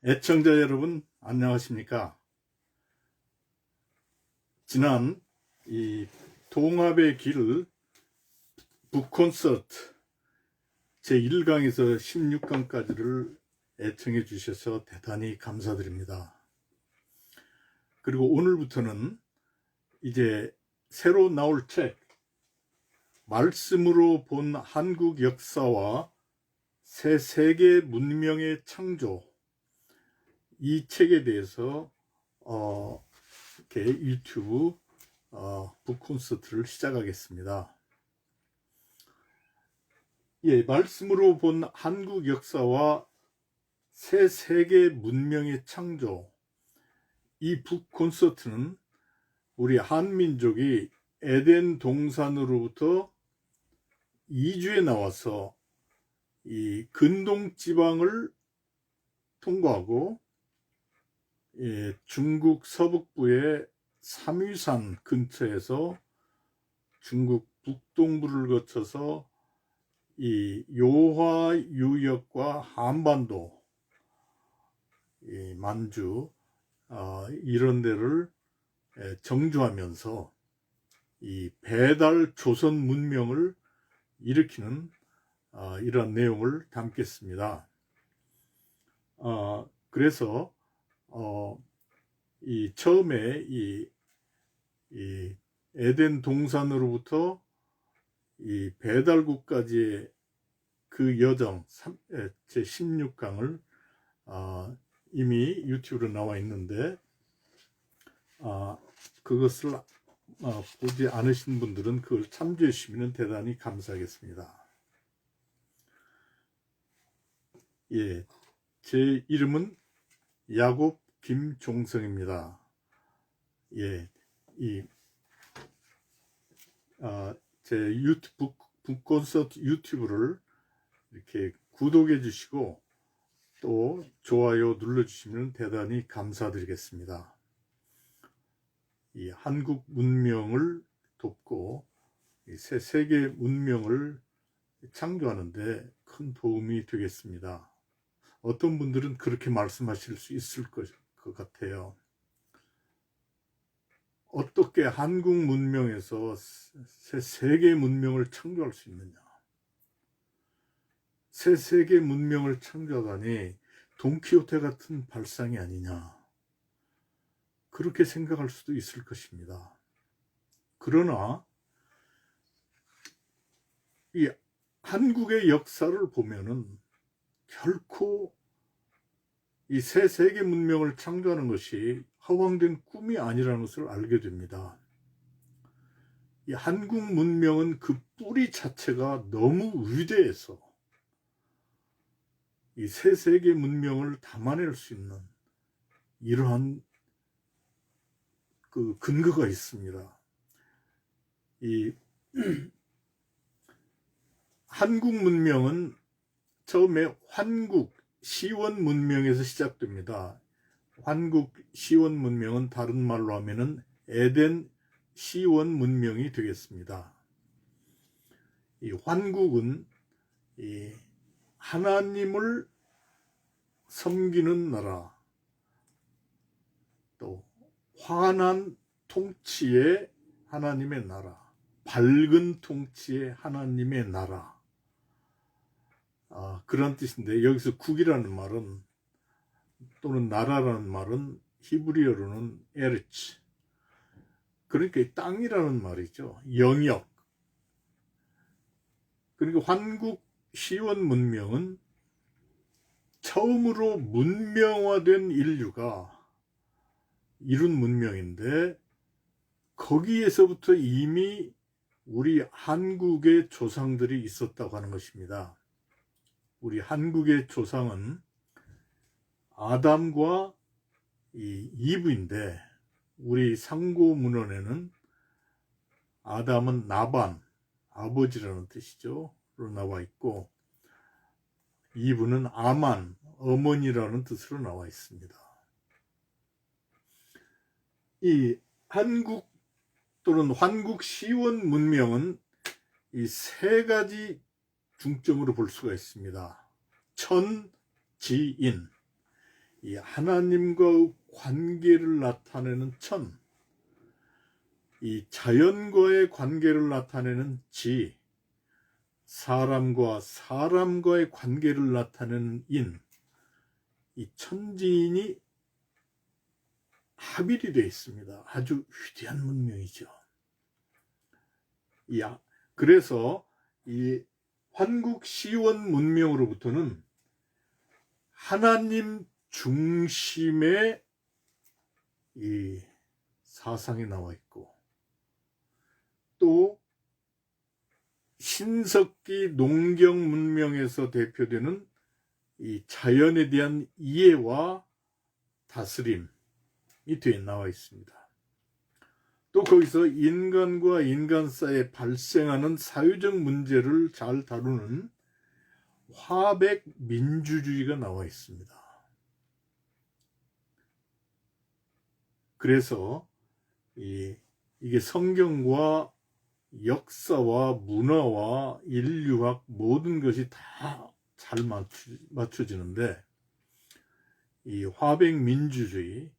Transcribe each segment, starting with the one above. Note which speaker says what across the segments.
Speaker 1: 애청자 여러분 안녕하십니까? 지난 이 동합의 길 북콘서트 제1강에서 16강까지를 애청해 주셔서 대단히 감사드립니다. 그리고 오늘부터는 이제 새로 나올 책 말씀으로 본 한국 역사와 새 세계 문명의 창조, 이 책에 대해서 이렇게 유튜브 북콘서트를 시작하겠습니다. 예, 말씀으로 본 한국 역사와 새 세계 문명의 창조, 이 북콘서트는 우리 한민족이 에덴 동산으로부터 이주해 나와서 이 근동 지방을 통과하고 중국 서북부의 삼위산 근처에서 중국 북동부를 거쳐서 이 요하 유역과 한반도, 이 만주 이런 데를 정주하면서 이 배달 조선 문명을 일으키는 이런 내용을 담겠습니다. 그래서 이 처음에 이 에덴 동산으로부터 이 배달국까지의 그 여정 제 16강을 이미 유튜브로 나와 있는데 그것을 보지 않으신 분들은 그걸 참조해 주시면 대단히 감사하겠습니다. 예, 제 이름은 야곱 김종성입니다. 예, 제 유튜브 북콘서트 유튜브를 이렇게 구독해 주시고 또 좋아요 눌러 주시면 대단히 감사드리겠습니다. 이 한국 문명을 돕고 이 새 세계 문명을 창조하는데 큰 도움이 되겠습니다. 어떤 분들은 그렇게 말씀하실 수 있을 것 같아요. 어떻게 한국 문명에서 새 세계 문명을 창조할 수 있느냐? 새 세계 문명을 창조하다니 돈키호테 같은 발상이 아니냐? 그렇게 생각할 수도 있을 것입니다. 그러나 이 한국의 역사를 보면은 결코 이 새 세계 문명을 창조하는 것이 허황된 꿈이 아니라는 것을 알게 됩니다. 이 한국 문명은 그 뿌리 자체가 너무 위대해서 이 새 세계 문명을 담아낼 수 있는 이러한 그 근거가 있습니다. 이 한국 문명은 처음에 환국 시원 문명에서 시작됩니다. 환국 시원 문명은 다른 말로 하면은 에덴 시원 문명이 되겠습니다. 이 환국은 이 하나님을 섬기는 나라, 또 환한 통치의 하나님의 나라, 밝은 통치의 하나님의 나라, 그런 뜻인데 여기서 국이라는 말은 또는 나라라는 말은 히브리어로는 에르츠, 그러니까 땅이라는 말이죠. 영역. 그러니까 환국 시원 문명은 처음으로 문명화된 인류가 이룬 문명인데 거기에서부터 이미 우리 한국의 조상들이 있었다고 하는 것입니다. 우리 한국의 조상은 아담과 이 이브인데 우리 상고문헌에는 아담은 나반, 아버지라는 뜻이죠. 로 나와 있고 이브는 아만, 어머니라는 뜻으로 나와 있습니다. 이 한국 또는 환국 시원 문명은 이 세 가지 중점으로 볼 수가 있습니다. 천, 지인, 이 하나님과의 관계를 나타내는 천, 이 자연과의 관계를 나타내는 지, 사람과 사람과의 관계를 나타내는 인, 이 천지인이 합일이 되어 있습니다. 아주 위대한 문명이죠. 그래서 이 환국시원 문명으로부터는 하나님 중심의 이 사상이 나와 있고, 또 신석기 농경 문명에서 대표되는 이 자연에 대한 이해와 다스림이 뒤에 나와 있습니다. 또 거기서 인간과 인간 사이에 발생하는 사회적 문제를 잘 다루는 화백 민주주의가 나와 있습니다. 그래서 이게 성경과 역사와 문화와 인류학 모든 것이 다 잘 맞춰지는데, 이 화백 민주주의,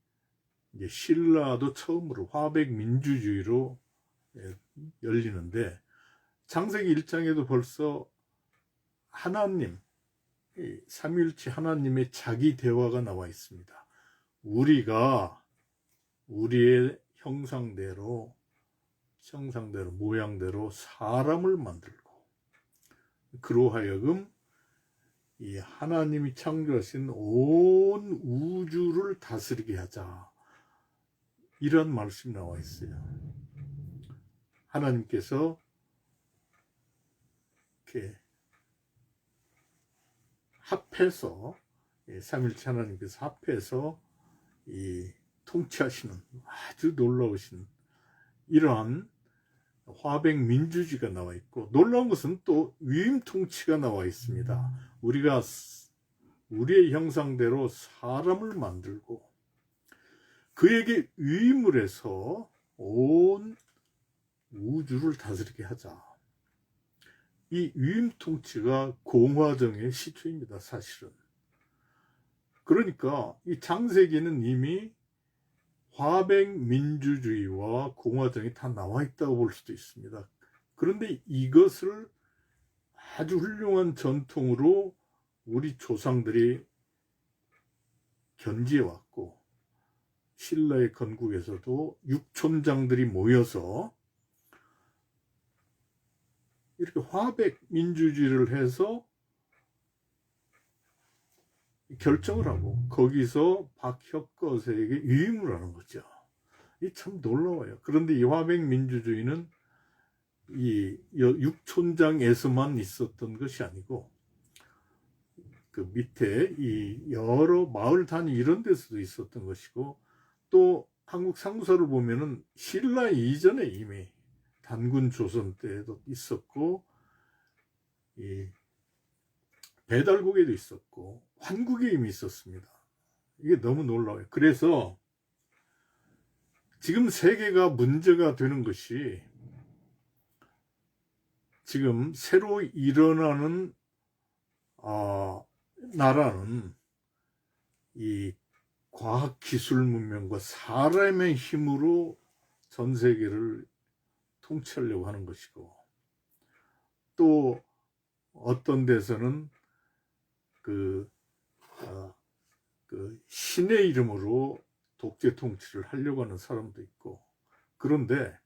Speaker 1: 이제 신라도 처음으로 화백 민주주의로 열리는데, 창세기 1장에도 벌써 하나님, 삼위일체 하나님의 자기 대화가 나와 있습니다. 우리가 우리의 형상대로 모양대로 사람을 만들고, 그로하여금 이 하나님이 창조하신 온 우주를 다스리게 하자, 이런 말씀이 나와 있어요. 하나님께서 이렇게 합해서, 삼위일체 하나님께서 합해서 이 통치하시는 아주 놀라우신 이러한 화백 민주주의가 나와 있고, 놀라운 것은 또 위임 통치가 나와 있습니다. 우리가 우리의 형상대로 사람을 만들고 그에게 위임을 해서 온 우주를 다스리게 하자. 이 위임 통치가 공화정의 시초입니다, 사실은. 그러니까 이 창세기는 이미 화백 민주주의와 공화정이 다 나와 있다고 볼 수도 있습니다. 그런데 이것을 아주 훌륭한 전통으로 우리 조상들이 견지해 왔고, 신라의 건국에서도 육촌장들이 모여서 이렇게 화백 민주주의를 해서 결정을 하고, 거기서 박혁거세에게 위임을 하는 거죠. 이 참 놀라워요. 그런데 이 화백 민주주의는 이 육촌장에서만 있었던 것이 아니고, 그 밑에 이 여러 마을 단위 이런 데서도 있었던 것이고, 또 한국 상서를 보면은 신라 이전에 이미 단군 조선 때에도 있었고, 이 배달국에도 있었고, 환국에 이미 있었습니다. 이게 너무 놀라워요. 그래서 지금 세계가 문제가 되는 것이, 지금 새로 일어나는 나라는 이 과학기술 문명과 사람의 힘으로 전 세계를 통치하려고 하는 것이고, 또 어떤 데서는 그 신의 이름으로 독재 통치를 하려고 하는 사람도 있고, 그런데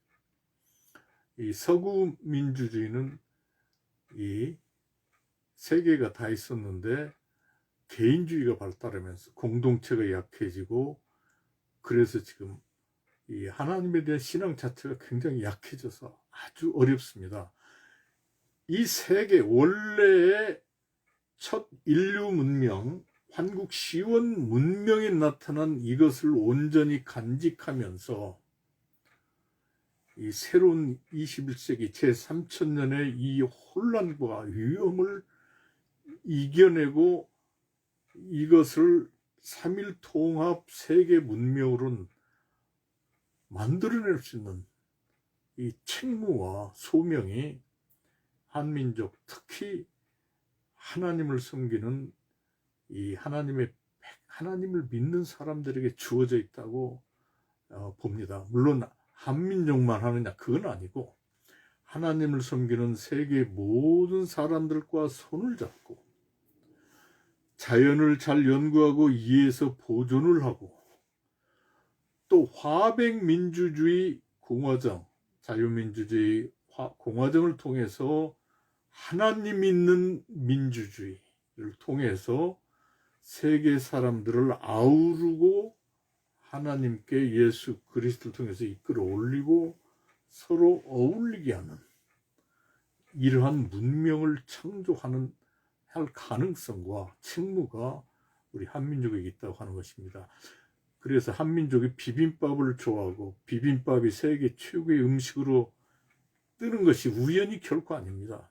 Speaker 1: 이 서구 민주주의는 이 세계가 다 있었는데 개인주의가 발달하면서 공동체가 약해지고, 그래서 지금 이 하나님에 대한 신앙 자체가 굉장히 약해져서 아주 어렵습니다. 이 세계 원래의 첫 인류 문명, 환국시원 문명에 나타난 이것을 온전히 간직하면서 이 새로운 21세기 제3천년의 이 혼란과 위험을 이겨내고 이것을 3.1 통합 세계 문명으로 만들어낼 수 있는 이 책무와 소명이 한민족, 특히 하나님을 섬기는 이 하나님의 하나님을 믿는 사람들에게 주어져 있다고 봅니다. 물론 한민족만 하느냐 그건 아니고 하나님을 섬기는 세계 모든 사람들과 손을 잡고 자연을 잘 연구하고 이해해서 보존을 하고 또 화백민주주의 공화정, 자유민주주의 공화정을 통해서 하나님 있는 민주주의를 통해서 세계 사람들을 아우르고 하나님께 예수 그리스도를 통해서 이끌어 올리고 서로 어울리게 하는 이러한 문명을 창조하는 할 가능성과 책무가 우리 한민족에게 있다고 하는 것입니다. 그래서 한민족이 비빔밥을 좋아하고 비빔밥이 세계 최고의 음식으로 뜨는 것이 우연이 결코 아닙니다.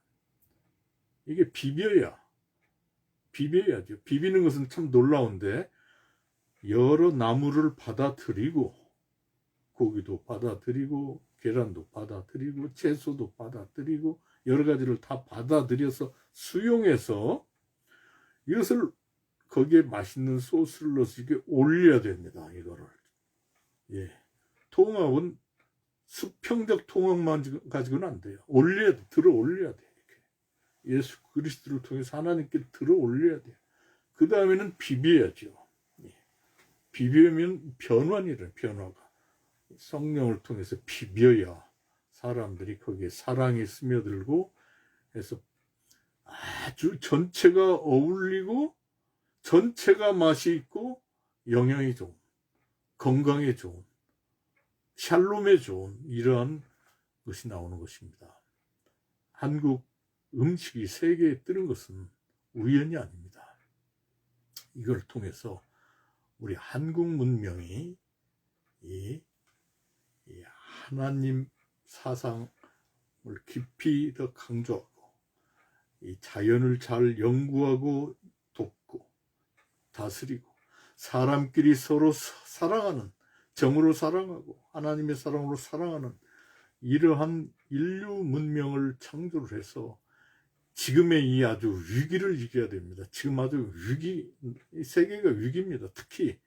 Speaker 1: 이게 비벼야죠. 비비는 것은 참 놀라운데 여러 나물을 받아들이고 고기도 받아들이고 계란도 받아들이고 채소도 받아들이고 여러 가지를 다 받아들여서 수용해서 이것을 거기에 맛있는 소스를 넣어서 이게 올려야 됩니다. 이거를. 예. 통합은 수평적 통합만 가지고는 안 돼요. 올려야 돼. 들어 올려야 돼. 이렇게. 예수 그리스도를 통해서 하나님께 들어 올려야 돼요. 그 다음에는 비벼야죠. 예. 비비면 변환이래. 변화가. 성령을 통해서 비벼야 사람들이 거기에 사랑이 스며들고 해서 아주 전체가 어울리고 전체가 맛이 있고 영양이 좋은, 건강에 좋은, 샬롬에 좋은 이러한 것이 나오는 것입니다. 한국 음식이 세계에 뜨는 것은 우연이 아닙니다. 이걸 통해서 우리 한국 문명이 이 하나님 사상을 깊이 더 강조하고 이 자연을 잘 연구하고 돕고 다스리고 사람끼리 서로 사랑하는 정으로 사랑하고 하나님의 사랑으로 사랑하는 이러한 인류 문명을 창조를 해서 지금의 이 아주 위기를 이겨야 됩니다. 지금 아주 세계가 위기입니다. 특히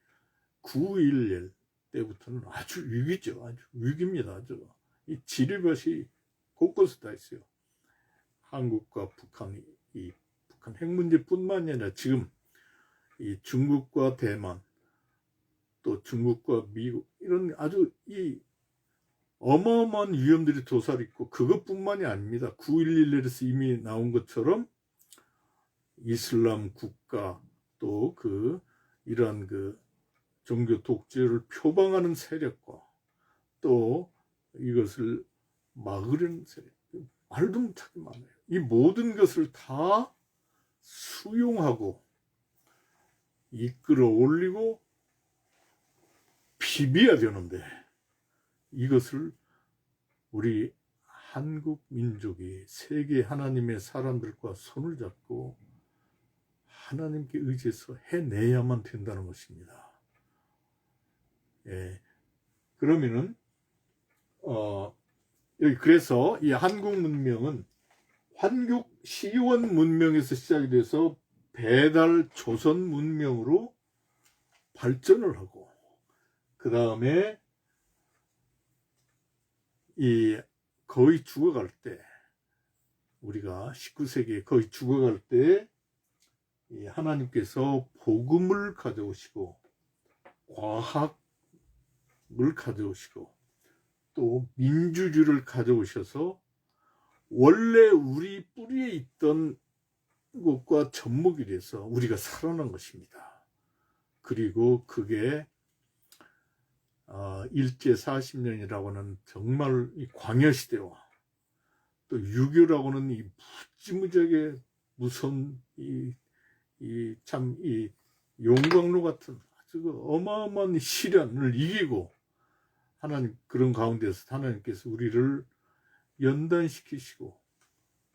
Speaker 1: 9.11 때부터는 아주 위기죠. 아주 위기입니다. 아주 이 지뢰밭이 곳곳에 다 있어요. 한국과 북한 핵 문제뿐만이 아니라 지금 이 중국과 대만 또 중국과 미국 이런 아주 이 어마어마한 위험들이 도사리고 그것뿐만이 아닙니다. 9.11에서 이미 나온 것처럼 이슬람 국가 또 이러한 종교 독재를 표방하는 세력과 또 이것을 막으려는 세력 말도 못하게 많아요. 이 모든 것을 다 수용하고 이끌어 올리고 비벼야 되는데 이것을 우리 한국 민족이 세계 하나님의 사람들과 손을 잡고 하나님께 의지해서 해내야만 된다는 것입니다. 예. 그러면은 그래서 이 한국 문명은 환국 시원 문명에서 시작이 돼서 배달 조선 문명으로 발전을 하고 그 다음에 거의 죽어갈 때 우리가 19세기에 거의 죽어갈 때 하나님께서 복음을 가져오시고 과학을 가져오시고 또 민주주의를 가져오셔서 원래 우리 뿌리에 있던 것과 접목이 돼서 우리가 살아난 것입니다. 그리고 그게 일제 40년이라고 하는 정말 이 광야시대와 또 유교라고는 이 무지무지하게 무서운 참 용광로 같은 아주 어마어마한 시련을 이기고 하나님 그런 가운데서 하나님께서 우리를 연단시키시고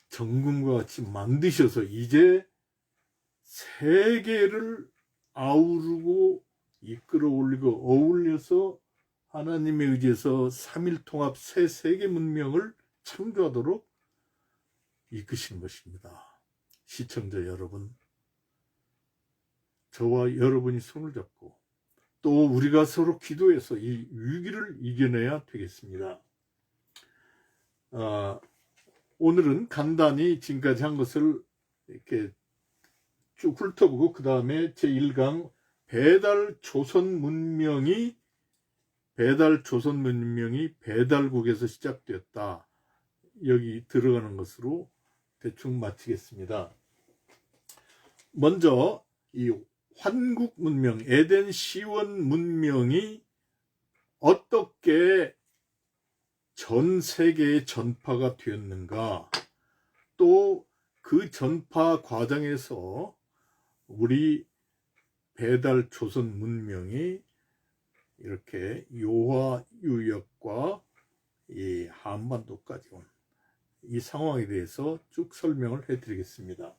Speaker 1: 정금과 같이 만드셔서 이제 세계를 아우르고 이끌어 올리고 어울려서 하나님에 의지해서 삼일통합 새 세계 문명을 창조하도록 이끄신 것입니다. 시청자 여러분, 저와 여러분이 손을 잡고 또 우리가 서로 기도해서 이 위기를 이겨내야 되겠습니다. 오늘은 간단히 지금까지 한 것을 이렇게 쭉 훑어보고 그 다음에 제1강 배달 조선 문명이 배달국에서 시작되었다. 여기 들어가는 것으로 대충 마치겠습니다. 먼저 이 환국 문명, 에덴 시원 문명이 어떻게 전 세계에 전파가 되었는가, 또 그 전파 과정에서 우리 배달 조선 문명이 이렇게 요하 유역과 이 한반도까지 온 이 상황에 대해서 쭉 설명을 해 드리겠습니다.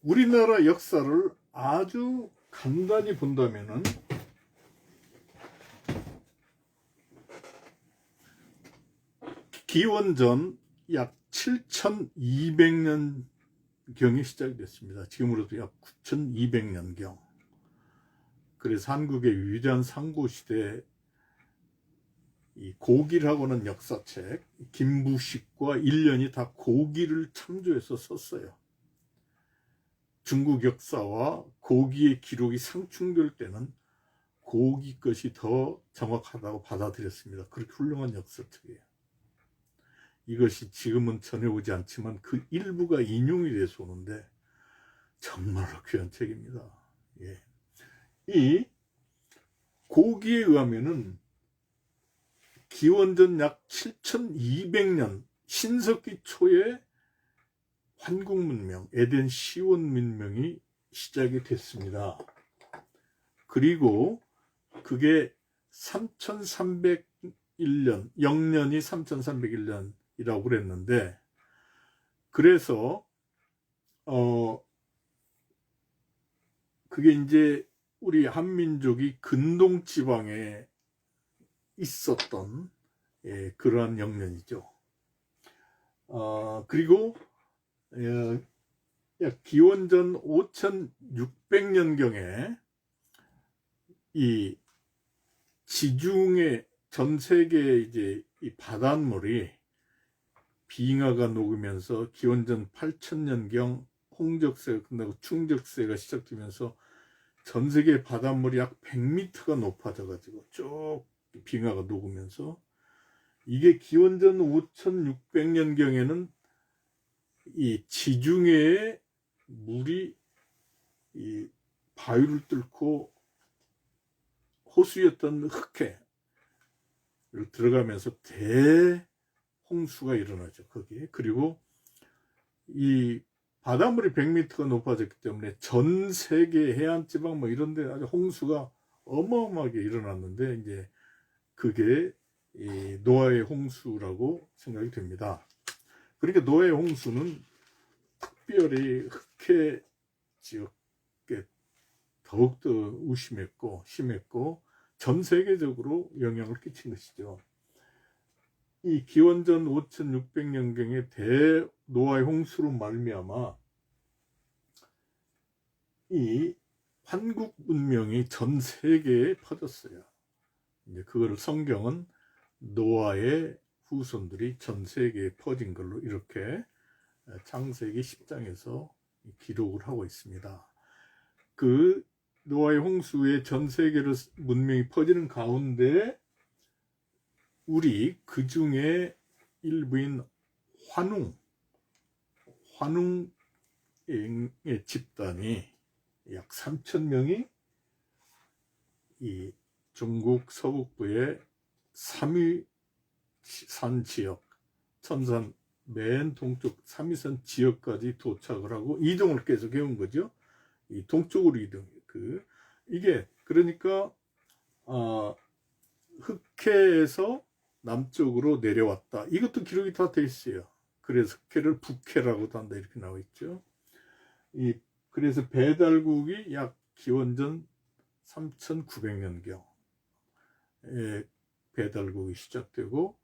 Speaker 1: 우리나라 역사를 아주 간단히 본다면은 기원전 약 7200년 경에 시작이 됐습니다. 지금으로도 약 9200년 경. 그래서 한국의 위대한 상고시대 이 고기라고는 역사책 김부식과 일련이 다 고기를 참조해서 썼어요. 중국 역사와 고기의 기록이 상충될 때는 고기 것이 더 정확하다고 받아들였습니다. 그렇게 훌륭한 역사책이에요. 이것이 지금은 전해오지 않지만 그 일부가 인용이 돼서 오는데 정말로 귀한 책입니다. 예. 이 고기에 의하면은 기원전 약 7200년 신석기 초에 환국 문명, 에덴 시온 문명이 시작이 됐습니다. 그리고 그게 3301년, 영년이 3301년이라고 그랬는데, 그래서 그게 이제 우리 한민족이 근동 지방에 있었던 그러한 영년이죠. 그리고 약 기원전 5600년경에 이 지중해 전 세계 이제 이 바닷물이 빙하가 녹으면서 기원전 8000년경 홍적세가 끝나고 충적세가 시작되면서 전 세계 바닷물이 약 100m가 높아져 가지고 쭉 빙하가 녹으면서 이게 기원전 5600년경에는 이 지중해의 물이 이 바위를 뚫고 호수였던 흑해를 들어가면서 대홍수가 일어나죠. 거기에. 그리고 이 바닷물이 100m가 높아졌기 때문에 전 세계 해안 지방 뭐 이런 데 아주 홍수가 어마어마하게 일어났는데 이제 그게 이 노아의 홍수라고 생각이 됩니다. 그러니까 노아의 홍수는 특별히 흑해 지역에 더욱더 심했고 전 세계적으로 영향을 끼친 것이죠. 이 기원전 5600년경의 대노아의 홍수로 말미암아 이 환국 문명이 전 세계에 퍼졌어요. 이제 그거를 성경은 노아의 후손들이 전 세계에 퍼진 걸로 이렇게 창세기 10장에서 기록을 하고 있습니다. 그 노아의 홍수에 전 세계로 문명이 퍼지는 가운데 우리 그 중에 일부인 환웅의 집단이 약 3000명이 이 중국 서북부의 삼위산 지역, 천산 맨 동쪽 삼위산 지역까지 도착을 하고 이동을 계속 해온 거죠. 이 동쪽으로 이동. 이게 그러니까 흑해에서 남쪽으로 내려왔다. 이것도 기록이 다 돼 있어요. 그래서 석회를 북해라고도 한다 이렇게 나와 있죠. 그래서 배달국이 약 기원전 3900년경 배달국이 시작되고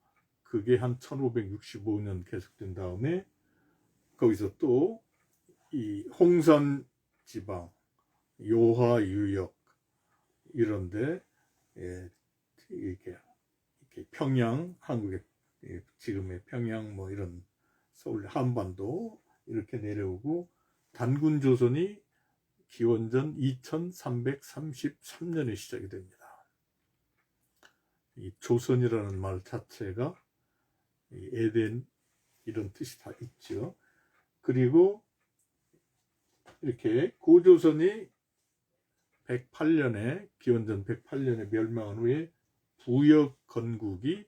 Speaker 1: 그게 한 1565년 계속된 다음에 거기서 또 이 홍산 지방, 요하 유역 이런데 이렇게 평양, 한국의 지금의 평양 뭐 이런 서울 한반도 이렇게 내려오고 단군 조선이 기원전 2333년에 시작이 됩니다. 이 조선이라는 말 자체가 에덴 이런 뜻이 다 있죠. 그리고 이렇게 고조선이 108년에 기원전 108년에 멸망한 후에 부역 건국이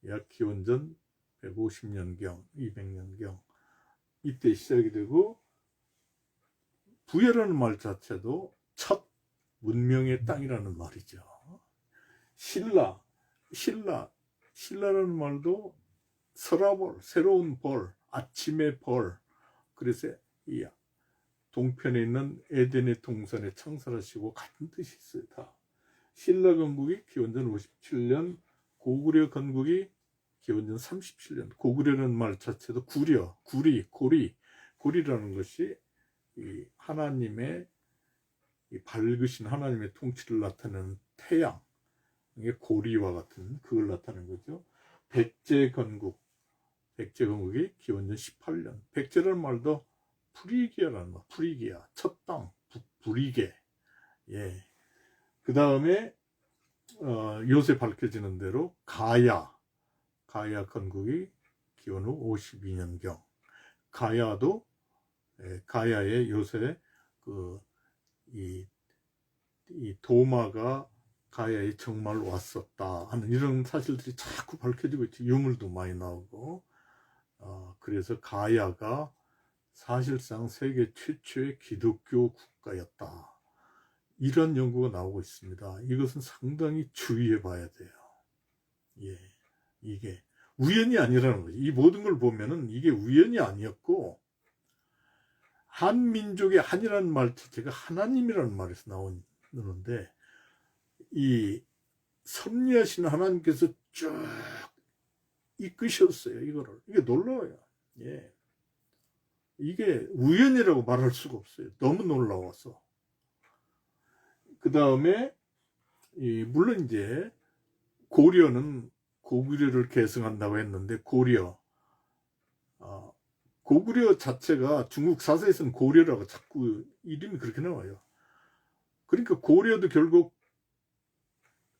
Speaker 1: 약 기원전 150년경 200년경 이때 시작이 되고 부여라는 말 자체도 첫 문명의 땅이라는 말이죠. 신라라는 말도 서라볼, 새로운 벌, 아침의 벌. 그래서 이 동편에 있는 에덴의 동산에 창설하시고 같은 뜻이 있어요. 다. 신라 건국이 기원전 57년, 고구려 건국이 기원전 37년. 고구려라는 말 자체도 고리라는 것이 이 하나님의 이 밝으신 하나님의 통치를 나타내는 태양, 이게 고리와 같은 그걸 나타내는 거죠. 백제 건국이 기원전 18년. 백제라는 말도 프리기아라는 말, 프리기아, 첫 땅, 불이게. 예. 그 다음에 요새 밝혀지는 대로 가야 건국이 기원 후 52년경. 가야의 요새 이 도마가 가야에 정말 왔었다 하는 이런 사실들이 자꾸 밝혀지고 있죠. 유물도 많이 나오고. 그래서 가야가 사실상 세계 최초의 기독교 국가였다. 이런 연구가 나오고 있습니다. 이것은 상당히 주의해 봐야 돼요. 예, 이게 우연이 아니라는 거죠. 이 모든 걸 보면은 이게 우연이 아니었고, 한민족의 한이라는 말 자체가 하나님이라는 말에서 나오는데, 이 섭리하신 하나님께서 쭉 이끄셨어요. 이게 놀라워요. 예. 이게 우연이라고 말할 수가 없어요. 너무 놀라워서. 그 다음에 물론 이제 고려는 고구려를 계승한다고 했는데 고구려 자체가 중국 사서에서는 고려라고 자꾸 이름이 그렇게 나와요. 그러니까 고려도 결국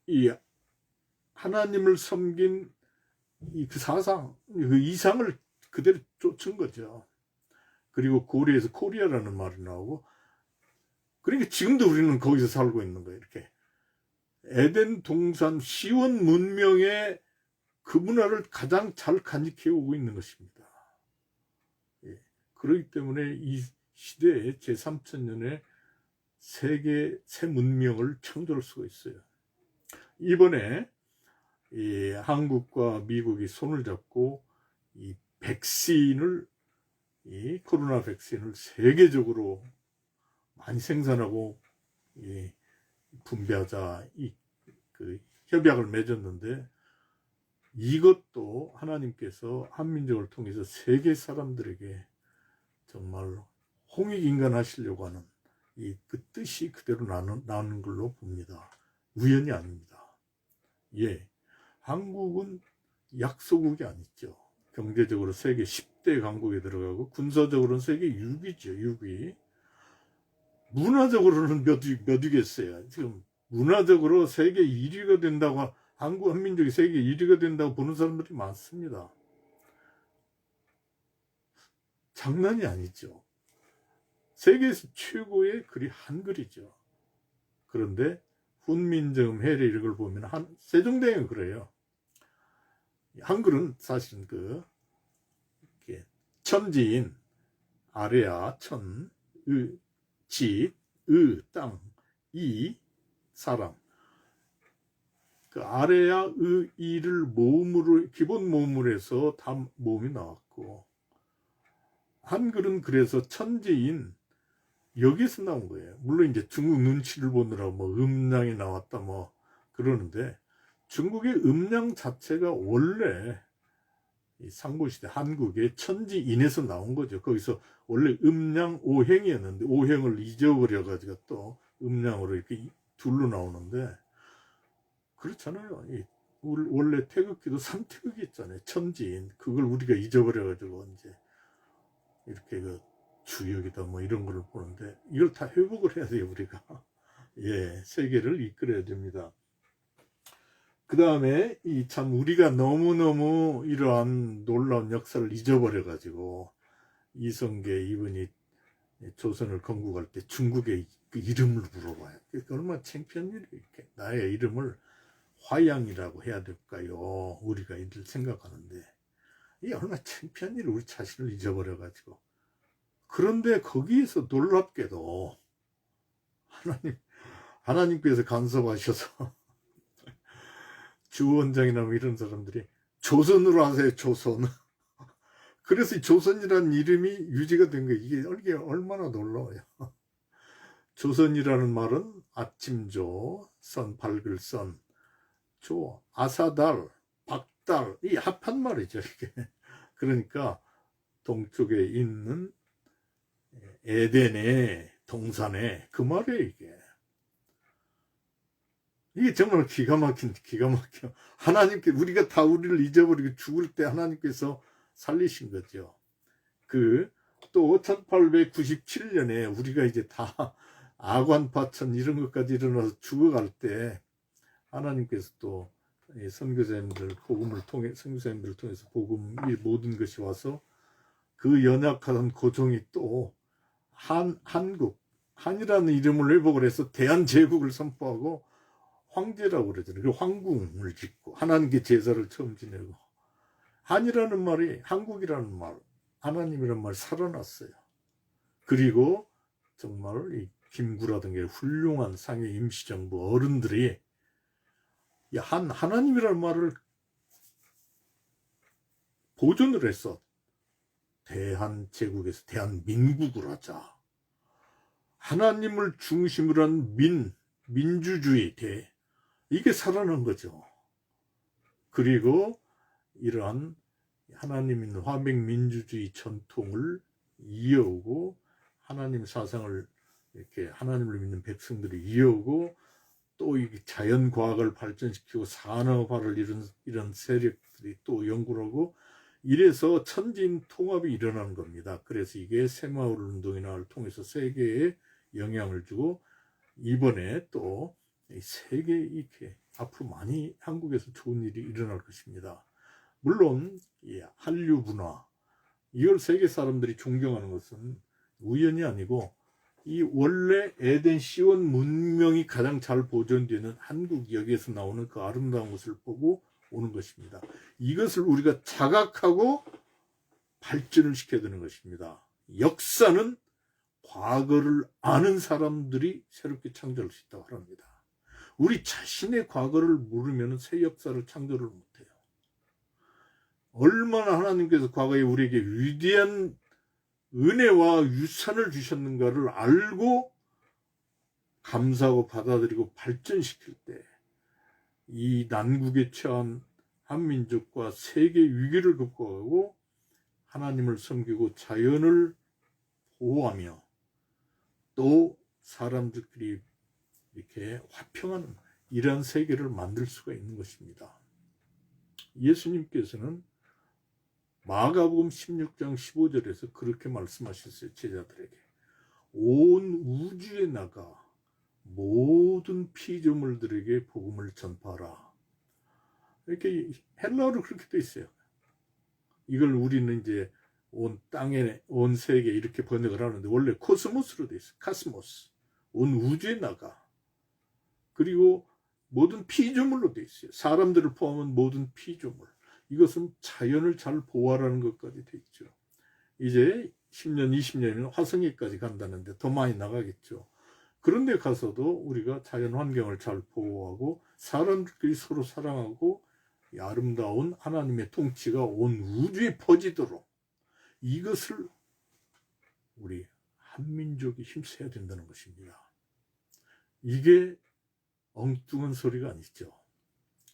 Speaker 1: 이 하나님을 섬긴 그 사상, 그 이상을 그대로 쫓은 거죠. 그리고 고려에서 코리아라는 말이 나오고, 그러니까 지금도 우리는 거기서 살고 있는 거예요. 이렇게 에덴 동산 시원 문명의 그 문화를 가장 잘 간직해 오고 있는 것입니다. 예. 그렇기 때문에 이 시대에 제3천년에 세계 새 문명을 창조할 수가 있어요. 이번에 이 한국과 미국이 손을 잡고 이 코로나 백신을 세계적으로 많이 생산하고 분배하자 그 협약을 맺었는데, 이것도 하나님께서 한민족을 통해서 세계 사람들에게 정말 홍익인간하시려고 하는 그 뜻이 그대로 나는 걸로 봅니다. 우연이 아닙니다. 예, 한국은 약소국이 아니죠. 경제적으로 세계 10대 강국에 들어가고 군사적으로는 세계 6위죠. 6위. 문화적으로는 몇 위겠어요. 지금 문화적으로 세계 1위가 된다고, 한국 한민족이 세계 1위가 된다고 보는 사람들이 많습니다. 장난이 아니죠. 세계에서 최고의 글이 한글이죠. 그런데 훈민정음 해례 이런 걸 보면 세종대왕은 그래요. 한글은 사실은 천지인, 아래야 천, 지, 땅, 이 사람, 그 아래야 의 이를 모음으로 기본 모음으로 해서 다 모음이 나왔고 한글은 그래서 천지인 여기서 나온 거예요. 물론 이제 중국 눈치를 보느라고 뭐 음량이 나왔다 뭐 그러는데 중국의 음량 자체가 원래 이 상고시대 한국의 천지인에서 나온 거죠. 거기서 원래 음량 오행이었는데 오행을 잊어버려 가지고 또 음량으로 이렇게 둘로 나오는데 그렇잖아요. 원래 태극기도 삼태극이 있잖아요. 천지인 그걸 우리가 잊어버려 가지고 이제 이렇게 그 주역이다 뭐 이런 걸 보는데 이걸 다 회복을 해야 돼요. 우리가 예 세계를 이끌어야 됩니다. 그 다음에 이 참 우리가 너무너무 이러한 놀라운 역사를 잊어버려 가지고 이성계 이분이 조선을 건국할 때 중국의 그 이름을 물어봐요. 그러니까 얼마나 창피한 일이 이렇게 나의 이름을 화양이라고 해야 될까요? 우리가 이들 생각하는데 이 얼마나 창피한 일을 우리 자신을 잊어버려 가지고 그런데 거기에서 놀랍게도 하나님께서 간섭하셔서 주원장이나 뭐 이런 사람들이 조선으로 하세요. 조선. 그래서 이 조선이라는 이름이 유지가 된 거예요. 이게 얼마나 놀라워요. 조선이라는 말은 아침조, 선, 밝을 선, 조, 아사달, 박달, 이 합한 말이죠. 이게. 그러니까 동쪽에 있는 에덴의 동산에 그 말이에요. 이게 정말 기가 막혀. 하나님께 우리가 다 우리를 잊어버리고 죽을 때 하나님께서 살리신 거죠. 또 1897년에 우리가 이제 다 아관파천 이런 것까지 일어나서 죽어갈 때 하나님께서 또 선교사님들 복음을 통해 선교사님들을 통해서 복음 이 모든 것이 와서 그 연약한 고종이 또 한이라는 이름을 회복을 해서 대한제국을 선포하고 황제라고 그러잖아요. 그 황궁을 짓고 하나님께 제사를 처음 지내고 한이라는 말이 한국이라는 말, 하나님이라는 말이 살아났어요. 그리고 정말 이 김구라든가 훌륭한 상해 임시정부 어른들이 하나님이라는 말을 보존을 해서 대한제국에서 대한민국을 하자. 하나님을 중심으로 한 민주주의 이게 살아난 거죠. 그리고 이러한 하나님 있는 화백민주주의 전통을 이어오고 하나님 사상을 이렇게 하나님을 믿는 백성들이 이어오고 또 이 자연과학을 발전시키고 산업화를 이런 세력들이 또 연구를 하고 이래서 천지인 통합이 일어나는 겁니다. 그래서 이게 새마을 운동이나를 통해서 세계에 영향을 주고 이번에 또 세계 이렇게 앞으로 많이 한국에서 좋은 일이 일어날 것입니다. 물론 한류 문화 이걸 세계 사람들이 존경하는 것은 우연이 아니고 이 원래 에덴 시온 문명이 가장 잘 보존되는 한국 여기에서 나오는 그 아름다운 것을 보고 오는 것입니다. 이것을 우리가 자각하고 발전을 시켜야 되는 것입니다. 역사는 과거를 아는 사람들이 새롭게 창조할 수 있다고 합니다. 우리 자신의 과거를 모르면 새 역사를 창조를 못해요. 얼마나 하나님께서 과거에 우리에게 위대한 은혜와 유산을 주셨는가를 알고 감사하고 받아들이고 발전시킬 때 이 난국에 처한 한민족과 세계 위기를 극복하고 하나님을 섬기고 자연을 보호하며 또 사람들끼리 이렇게 화평한 이러한 세계를 만들 수가 있는 것입니다. 예수님께서는 마가복음 16장 15절에서 그렇게 말씀하셨어요. 제자들에게 온 우주에 나가 모든 피조물들에게 복음을 전파하라. 이렇게 헬라어로 그렇게 돼 있어요. 이걸 우리는 이제 온 땅에 온 세계 이렇게 번역을 하는데 원래 코스모스로 돼 있어요. 카스모스. 온 우주에 나가. 그리고 모든 피조물로 돼 있어요. 사람들을 포함한 모든 피조물. 이것은 자연을 잘 보호하라는 것까지 돼 있죠. 이제 10년, 20년이면 화성에까지 간다는데 더 많이 나가겠죠. 그런 데 가서도 우리가 자연 환경을 잘 보호하고 사람들끼리 서로 사랑하고 이 아름다운 하나님의 통치가 온 우주에 퍼지도록 이것을 우리 한민족이 힘써야 된다는 것입니다. 이게 엉뚱한 소리가 아니죠.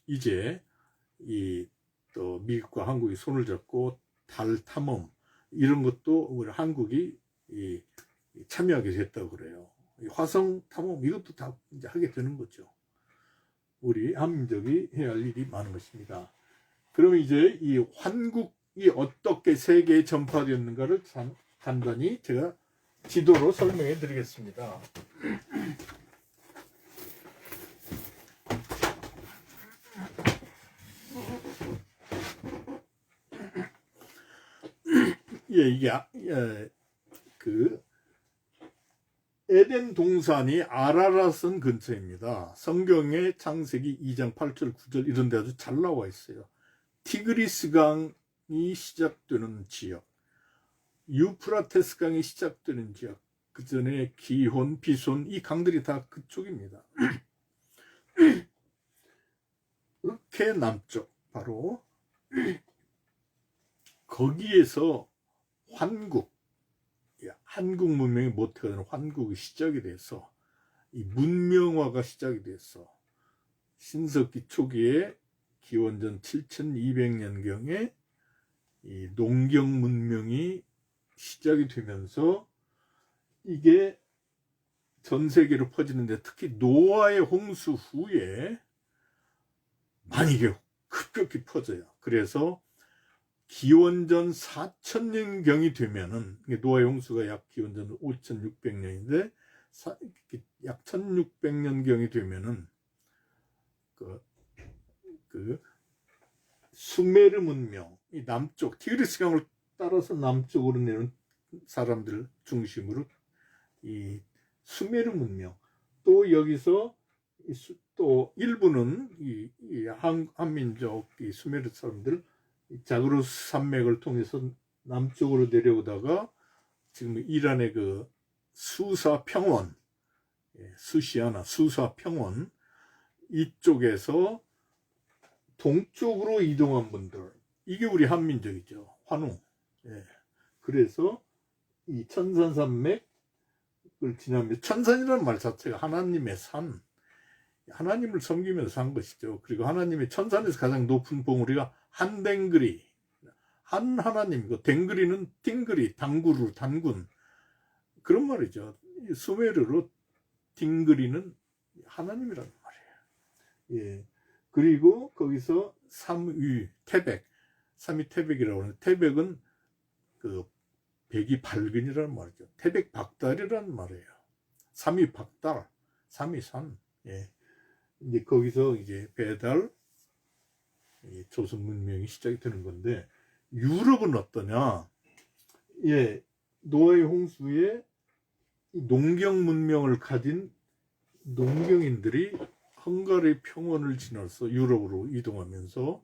Speaker 1: 이제 또 미국과 한국이 손을 잡고 달 탐험 이런 것도 우리 한국이 참여하게 됐다고 그래요. 화성 탐험 이것도 다 이제 하게 되는 거죠. 우리 한민족이 해야 할 일이 많은 것입니다. 그럼 이제 이 환국이 어떻게 세계에 전파되었는가를 간단히 제가 지도로 설명해 드리겠습니다. 이게 그 에덴 동산이 아라랏은 근처입니다. 성경에 창세기 2장 8절 9절 이런 데 아주 잘 나와 있어요. 티그리스 강이 시작되는 지역, 유프라테스 강이 시작되는 지역, 그 전에 기혼, 비손 이 강들이 다 그쪽입니다. 이렇게 남쪽 바로 거기에서 한국 문명이 모태가 되는 환국이 시작이 돼서 이 문명화가 시작이 돼서 신석기 초기에 기원전 7200년경에 이 농경 문명이 시작이 되면서 이게 전 세계로 퍼지는데 특히 노아의 홍수 후에 많이 급격히 퍼져요. 그래서 기원전 4000년경이 되면은 노아의 홍수가 약 기원전 5600년인데 약 1600년경이 되면은 그 수메르 문명 이 남쪽 티그리스 강을 따라서 남쪽으로 내려온 사람들 중심으로 이 수메르 문명 또 여기서 또 일부는 이 한민족 이 수메르 사람들 자그로스 산맥을 통해서 남쪽으로 내려오다가 지금 이란의 그 수사 평원, 수시아나 수사 평원 이쪽에서 동쪽으로 이동한 분들 이게 우리 한민족이죠. 환웅. 그래서 이 천산산맥을 지나면 천산이라는 말 자체가 하나님의 산, 하나님을 섬기면서 산 것이죠. 그리고 하나님의 천산에서 가장 높은 봉우리가 한댕그리, 한 하나님이고 댕그리는 띵그리, 당구루, 단군 그런 말이죠. 수메르로 띵그리는 하나님이라는 말이에요. 그리고 거기서 삼위 태백, 삼위 태백이라고 하는데 태백은 그 백이 밝은이라는 말이죠. 태백 박달이라는 말이에요. 삼위 박달, 삼위 산. 이제 거기서 이제 배달 조선 문명이 시작이 되는 건데 유럽은 어떠냐? 노아의 홍수에 농경 문명을 가진 농경인들이 헝가리 평원을 지나서 유럽으로 이동하면서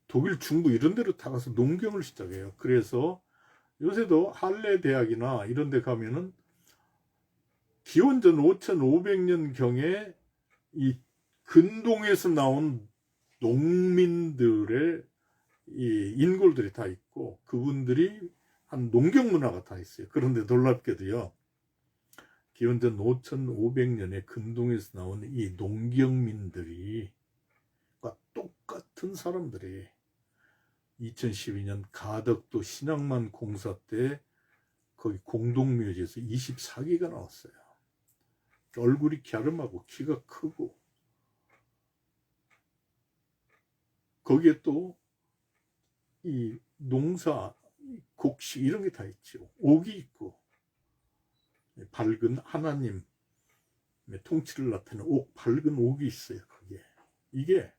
Speaker 1: 독일 중부 이런 데로 다 가서 농경을 시작해요. 그래서 요새도 할레 대학이나 이런 데 가면은 기원전 5500년 경에 이 근동에서 나온 농민들의 이 인골들이 다 있고 그분들이 한 농경 문화가 다 있어요. 그런데 놀랍게도요. 기원전 5500년에 근동에서 나온 이 농경민들이 똑같은 사람들이 2012년 가덕도 신앙만 공사 때 거기 공동묘지에서 24기가 나왔어요. 얼굴이 갸름하고 키가 크고 거기에 또 이 농사, 곡식 이런 게 다 있죠. 옥이 있고 밝은 하나님의 통치를 나타내는 밝은 옥이 있어요. 거기에 이게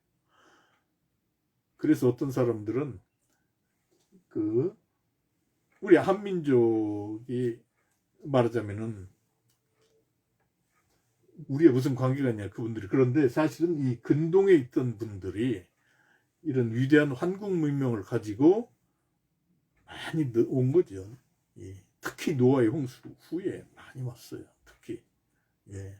Speaker 1: 그래서 어떤 사람들은 우리 한민족이 말하자면은 우리의 무슨 관계가 있냐 그분들이 그런데 사실은 이 근동에 있던 분들이 이런 위대한 환국 문명을 가지고 많이 온 거죠. 특히 노아의 홍수 후에 많이 왔어요. 특히 예.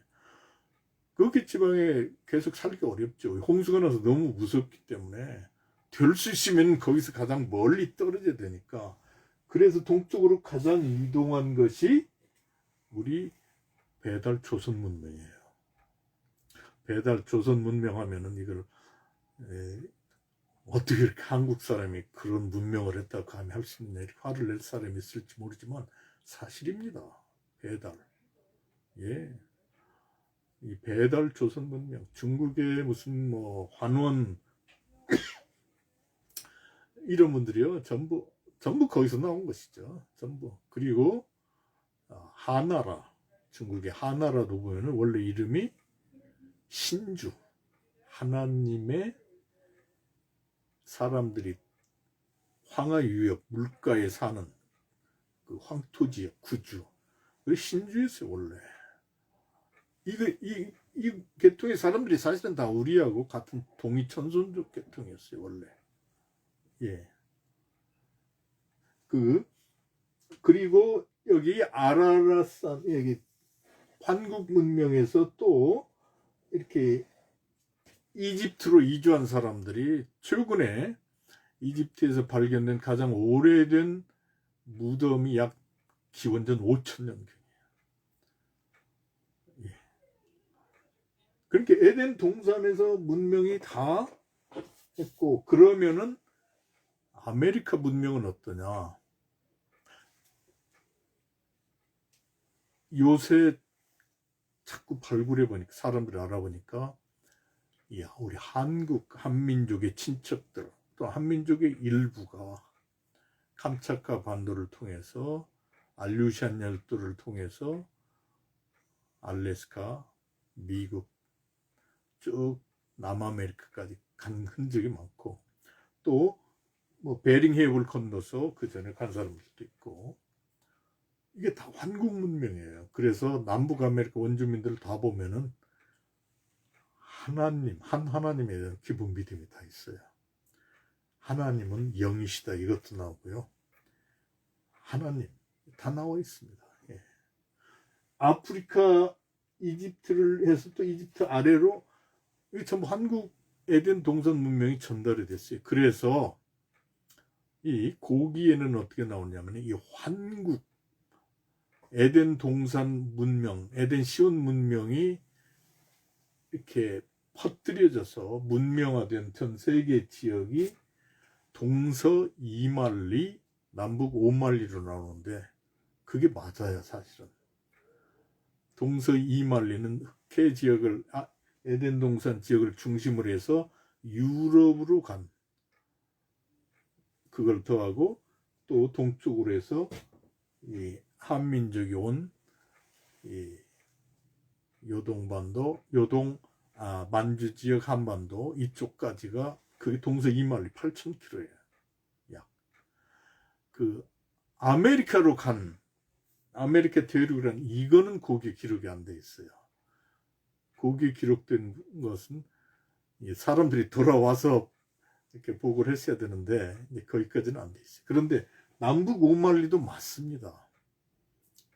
Speaker 1: 그렇게 지방에 계속 살기 어렵죠. 홍수가 나서 너무 무섭기 때문에 될 수 있으면 거기서 가장 멀리 떨어져야 되니까. 그래서 동쪽으로 가장 이동한 것이 우리 배달 조선 문명이에요. 배달 조선 문명 하면은 이걸 어떻게 이렇게 한국 사람이 그런 문명을 했다고 감히 할 수 있냐, 화를 낼 사람이 있을지 모르지만 사실입니다. 배달. 예. 이 배달 조선 문명, 중국의 무슨 뭐 환원 이런 분들이요, 전부 거기서 나온 것이죠. 전부. 그리고 하나라, 중국의 하나라도 보면은 원래 이름이 신주, 하나님의 사람들이 황하유역 물가에 사는 그 황토지역 구주, 그 신주였어요 원래. 이 계통의 사람들이 사실은 다 우리하고 같은 동이천손족 계통이었어요 원래. 예. 그리고 여기 아라라산, 여기 환국 문명에서 또 이렇게 이집트로 이주한 사람들이 최근에 이집트에서 발견된 가장 오래된 무덤이 약 기원전 5,000년경이에요. 예. 그렇게 에덴 동산에서 문명이 다 했고, 그러면은 아메리카 문명은 어떠냐? 요새 자꾸 발굴해 보니까, 사람들이 알아보니까, 야, 우리 한민족의 친척들, 또 한민족의 일부가 캄차카 반도를 통해서, 알류샨 열도를 통해서 알래스카, 미국, 쭉 남아메리카까지 간 흔적이 많고, 또 뭐 베링 해협을 건너서 그 전에 간 사람들도 있고, 이게 다 환국 문명이에요. 그래서 남북 아메리카 원주민들 다 보면은 한 하나님에 대한 기본 믿음이 다 있어요. 하나님은 영이시다, 이것도 나오고요. 하나님 다 나와 있습니다. 예. 아프리카 이집트를 해서 또 이집트 아래로 이게 전부 한국 에덴 동산 문명이 전달이 됐어요. 그래서 이 고기에는 어떻게 나오냐면, 이 환국 에덴 동산 문명, 에덴 시온 문명이 이렇게 퍼뜨려져서 문명화된 전 세계 지역이 동서 2만리, 남북 5만리로 나오는데, 그게 맞아요, 사실은. 동서 2만리는 흑해 지역을, 에덴 동산 지역을 중심으로 해서 유럽으로 간, 그걸 더하고 또 동쪽으로 해서 이 한민족이 온 이 요동반도, 만주 지역 한반도 이쪽까지가 그게 동서 2만리 8,000km예요. 약. 그 아메리카로 간, 아메리카 대륙이란, 이거는 거기에 기록이 안 돼 있어요. 거기에 기록된 것은 사람들이 돌아와서 이렇게 보고를 했어야 되는데 거기까지는 안 돼 있어요. 그런데 남북 5만리도 맞습니다.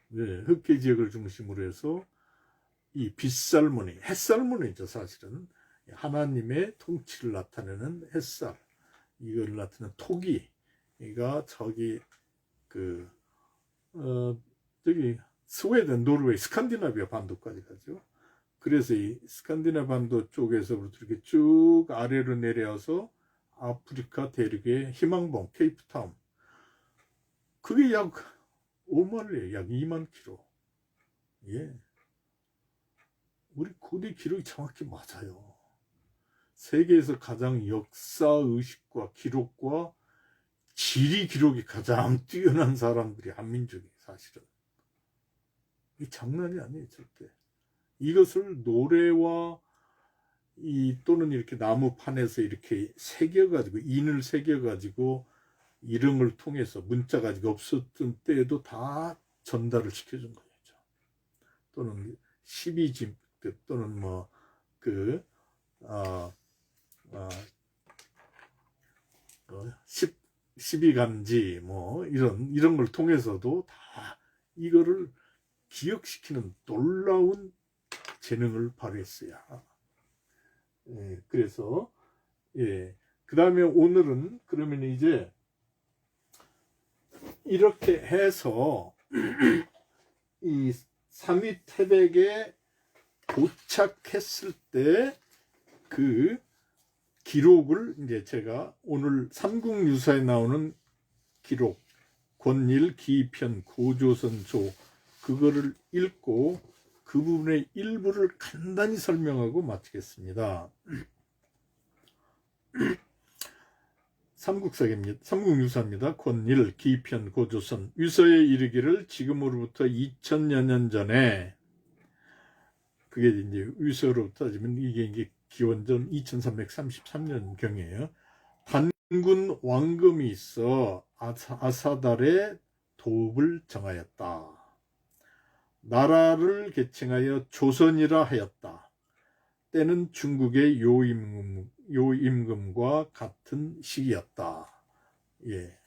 Speaker 1: 네, 흑해 지역을 중심으로 해서 이 빗살무늬, 햇살무늬죠, 사실은. 하나님의 통치를 나타내는 햇살, 이걸 나타내는 토기가 저기 저기 스웨덴, 노르웨이, 스칸디나비아 반도까지 가죠. 그래서 이 스칸디나비아 반도 쪽에서부터 이렇게 쭉 아래로 내려와서 아프리카 대륙의 희망봉, 케이프타운, 그게 약 5만리, 약 2만 킬로. 예. 우리 고대 기록이 정확히 맞아요. 세계에서 가장 역사의식과 기록과 지리 기록이 가장 뛰어난 사람들이 한민족이 사실은. 이 장난이 아니에요, 절대. 이것을 노래와 또는 이렇게 나무판에서 이렇게 새겨가지고, 인을 새겨가지고 이런 걸 통해서, 문자가 아직 없었던 때에도 다 전달을 시켜준 거죠. 또는 12집 또는 뭐 그 12간지 뭐 이런 걸 통해서도 다 이거를 기억시키는 놀라운 재능을 발휘했어야. 예, 그래서 예, 그 다음에 오늘은 그러면 이제 이렇게 해서 이 삼위 태백에 도착했을 때 그 기록을 이제 제가 오늘 삼국유사에 나오는 기록 권일 기편 고조선조 그거를 읽고 그 부분의 일부를 간단히 설명하고 마치겠습니다. 삼국유사입니다. 권일 기편 고조선 유서에 이르기를 지금으로부터 2000여 년 전에 그게 이제 유서로부터 따지면 이게 이제 기원전 2333년 경이에요. 단군 왕금이 있어 아사달의 도읍을 정하였다. 나라를 개칭하여 조선이라 하였다. 때는 중국의 요임금과 같은 시기였다. 예,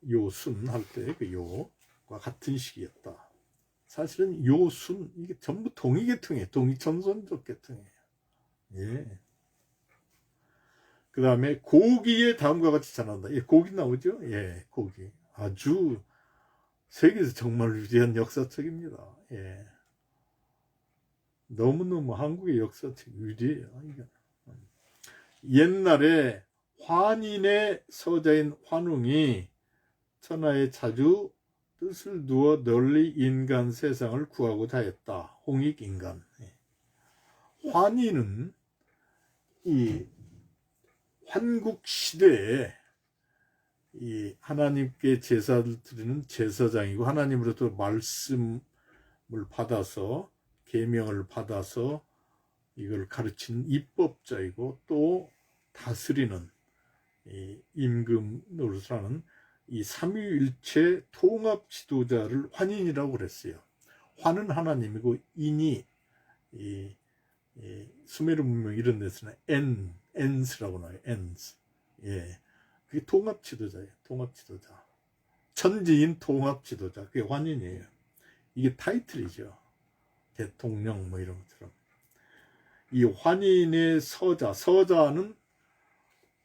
Speaker 1: 요순 할 때 그 요과 같은 시기였다. 사실은 요순 이게 전부 동이계통이에요. 동이천손족 계통이에요. 예. 그 다음에 고기에 다음과 같이 전한다. 예, 고기 나오죠? 예, 고기. 아주 세계에서 정말 위대한 역사책입니다. 예. 너무너무 한국의 역사책 위대해요. 옛날에 환인의 서자인 환웅이 천하에 자주 뜻을 두어 널리 인간 세상을 구하고자 했다. 홍익인간. 환인은 이 환국 시대에 이 하나님께 제사를 드리는 제사장이고 하나님으로부터 말씀을 받아서 계명을 받아서 이걸 가르치는 입법자이고 또 다스리는 이 임금 노릇을 이 삼위일체 통합 지도자를 환인이라고 그랬어요. 환은 하나님이고 인이 이 수메르 문명 이런 데서는 엔스라고 나와요. 엔스. 예. 그게 통합 지도자예요. 통합 지도자. 천지인 통합 지도자. 그게 환인이에요. 이게 타이틀이죠. 대통령 뭐 이런 것처럼. 이 환인의 서자는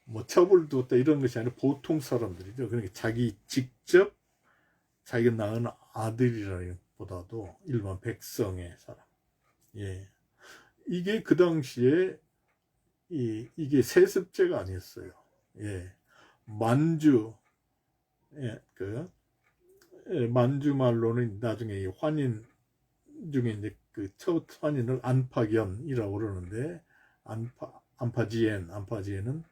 Speaker 1: 뭐 첩을 두었다 이런 것이 아니라 보통 사람들이죠. 그러니까 자기 직접 자기가 낳은 아들이라기보다도 일반 백성의 사람. 예. 이게 그 당시에 이게 세습제가 아니었어요. 예. 만주, 예, 만주 말로는 나중에 이 환인 중에 이제 그 첫 환인을 안파견이라고 그러는데 안파지엔은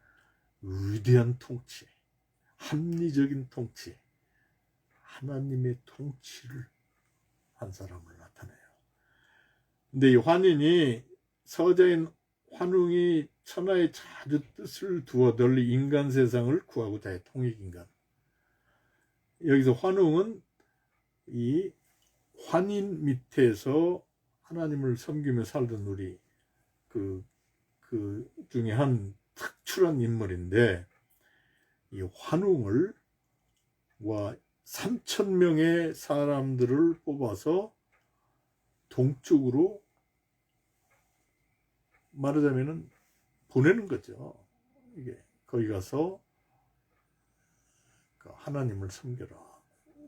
Speaker 1: 위대한 통치, 합리적인 통치, 하나님의 통치를 한 사람을 나타내요. 근데 이 환인이 서자인 환웅이 천하에 자주 뜻을 두어 널리 인간 세상을 구하고자 해. 통익인간. 여기서 환웅은 이 환인 밑에서 하나님을 섬기며 살던 우리 그 중에 한 특출한 인물인데 이 환웅을 3,000명의 사람들을 뽑아서 동쪽으로 말하자면은 보내는 거죠. 이게 거기 가서 하나님을 섬겨라.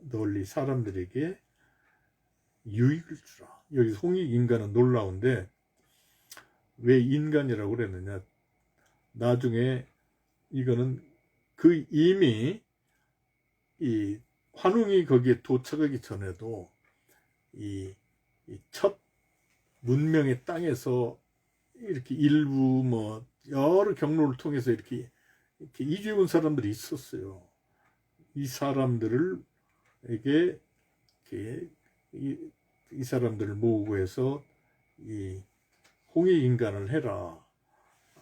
Speaker 1: 널리 사람들에게 유익을 주라. 여기서 홍익인간은 놀라운데 왜 인간이라고 그랬느냐. 나중에 이거는 그 이미 이 환웅이 거기에 도착하기 전에도 이 첫 문명의 땅에서 이렇게 일부 뭐 여러 경로를 통해서 이렇게 이주해 온 사람들이 있었어요. 이 사람들에게 이 사람들을 모으고 해서 이 홍익인간을 해라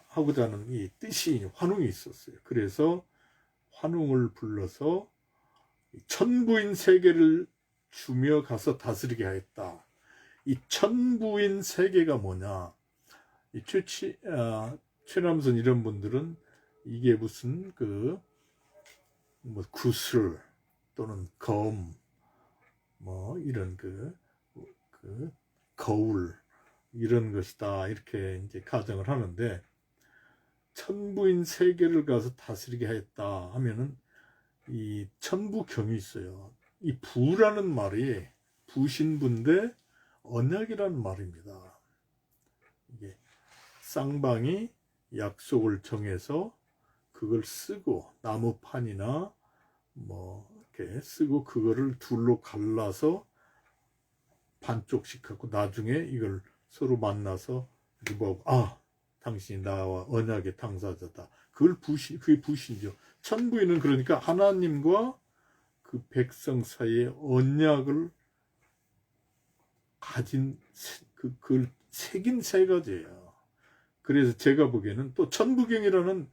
Speaker 1: 하고자 하는 이 뜻이 환웅이 있었어요. 그래서 환웅을 불러서 천부인 세계를 주며 가서 다스리게 하였다. 이 천부인 세계가 뭐냐? 이 최남선 이런 분들은 이게 무슨 뭐 구슬 또는 검 뭐 이런 거울 이런 것이다 이렇게 이제 가정을 하는데, 천부인 세계를 가서 다스리게 하였다 하면은 이 천부경이 있어요. 이 부라는 말이 부신부인데 언약이라는 말입니다. 이게 쌍방이 약속을 정해서 그걸 쓰고 나무판이나 뭐 이렇게 쓰고 그거를 둘로 갈라서 반쪽씩 하고 나중에 이걸 서로 만나서 뭐 당신이 나와 언약의 당사자다. 그게 부신이죠. 천부인은 그러니까 하나님과 그 백성 사이의 언약을 가진 그걸 새긴 세 가지예요. 그래서 제가 보기에는 또 천부경이라는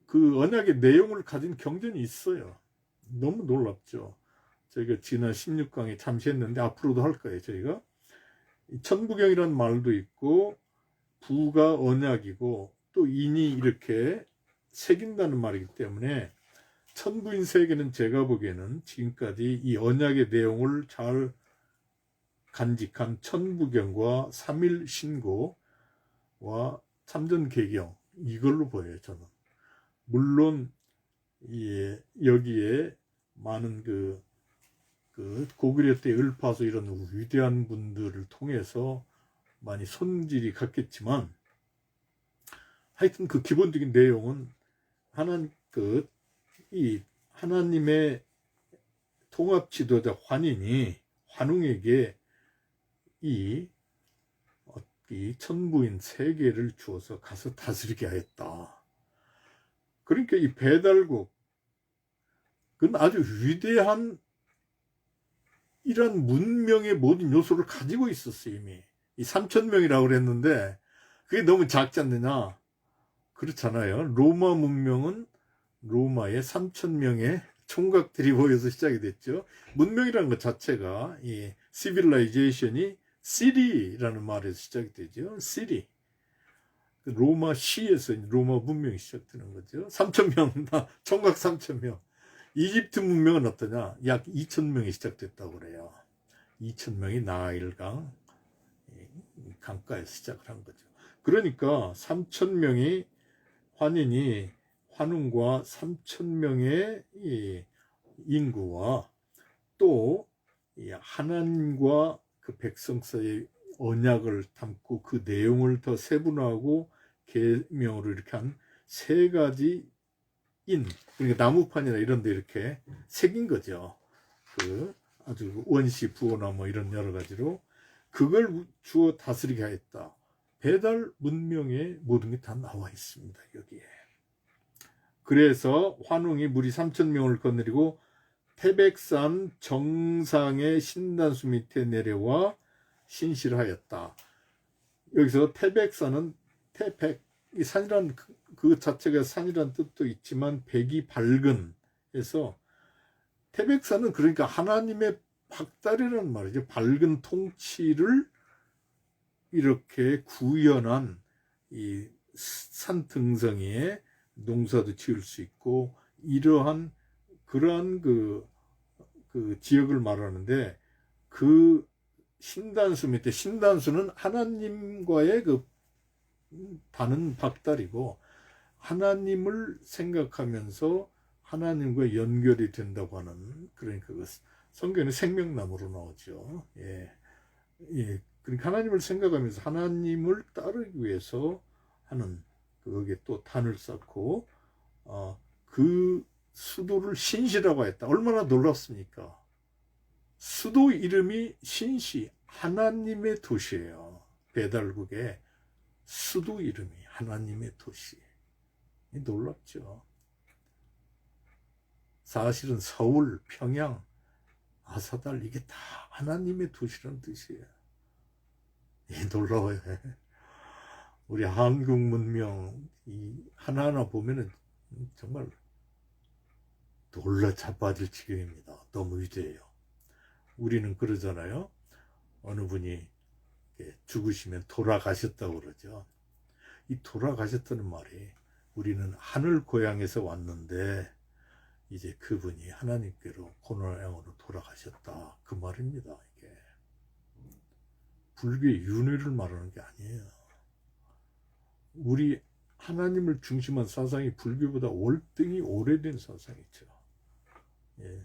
Speaker 1: 그 언약의 내용을 가진 경전이 있어요. 너무 놀랍죠. 저희가 지난 16강에 잠시 했는데 앞으로도 할 거예요. 저희가 천부경이라는 말도 있고 부가 언약이고 또 인이 이렇게 새긴다는 말이기 때문에 천부인 세계는 제가 보기에는 지금까지 이 언약의 내용을 잘 간직한 천부경과 삼일신고와 참전계경 이걸로 보여요. 저는 물론 여기에 많은 그 고구려 때 을파소 이런 위대한 분들을 통해서 많이 손질이 갔겠지만 하여튼 그 기본적인 내용은 하나님의 통합 지도자 환웅에게 이 천부인 세계를 주어서 가서 다스리게 하였다. 그러니까 이 배달국 그건 아주 위대한 이런 문명의 모든 요소를 가지고 있었어요. 이미 이 3,000명이라고 그랬는데 그게 너무 작지 않느냐? 그렇잖아요. 로마 문명은 로마의 3,000명의 총각들이 모여서 시작이 됐죠. 문명이라는 것 자체가 이 시빌라이제이션이 시리라는 말에서 시작이 되죠. 시리. 로마 시에서 로마 문명이 시작되는 거죠. 3,000명, 총각 3,000명. 이집트 문명은 어떠냐? 약 2,000명이 시작됐다고 그래요. 2,000명이 나일강 강가에서 시작을 한 거죠. 그러니까 3,000명이 환웅과 3,000명의 인구와 또 하나님과 그 백성 사이의 언약을 담고 그 내용을 더 세분화하고 계명으로 이렇게 한 세 가지 그러니까 나무판이나 이런 데 이렇게 새긴 거죠. 아주 원시 부호나 뭐 이런 여러 가지로 그걸 주어 다스리게 하였다. 배달 문명의 모든 게 다 나와 있습니다. 여기에. 그래서 환웅이 무리 3,000명을 거느리고 태백산 정상의 신단수 밑에 내려와 신시를 하였다. 여기서 태백산은 이 산이란 그 자체가 산이란 뜻도 있지만 백이 밝은 해서 태백산은 그러니까 하나님의 박달이라는 말이죠. 밝은 통치를 이렇게 구현한 이 산 등성이에 농사도 지을 수 있고 그러한 그 지역을 말하는데 그 신단수 밑에 신단수는 하나님과의 그 다는 박달이고 하나님을 생각하면서 하나님과 연결이 된다고 하는 그러니까 그 성경에 생명나무로 나오죠. 그러니까 하나님을 생각하면서 하나님을 따르기 위해서 하는 거기에 또 단을 쌓고 그 수도를 신시라고 했다. 얼마나 놀랍습니까? 수도 이름이 신시, 하나님의 도시예요. 배달국의 수도 이름이 하나님의 도시. 놀랍죠. 사실은 서울, 평양, 아사달 이게 다 하나님의 도시라는 뜻이에요. 놀라워요. 우리 한국 문명 하나하나 보면은 정말 놀라 자빠질 지경입니다. 너무 위대해요. 우리는 그러잖아요. 어느 분이 죽으시면 돌아가셨다고 그러죠. 이 돌아가셨다는 말이 우리는 하늘 고향에서 왔는데 이제 그분이 하나님께로 고노양으로 돌아가셨다 그 말입니다. 이게 불교의 윤회를 말하는 게 아니에요. 우리 하나님을 중심한 사상이 불교보다 월등히 오래된 사상이죠. 예.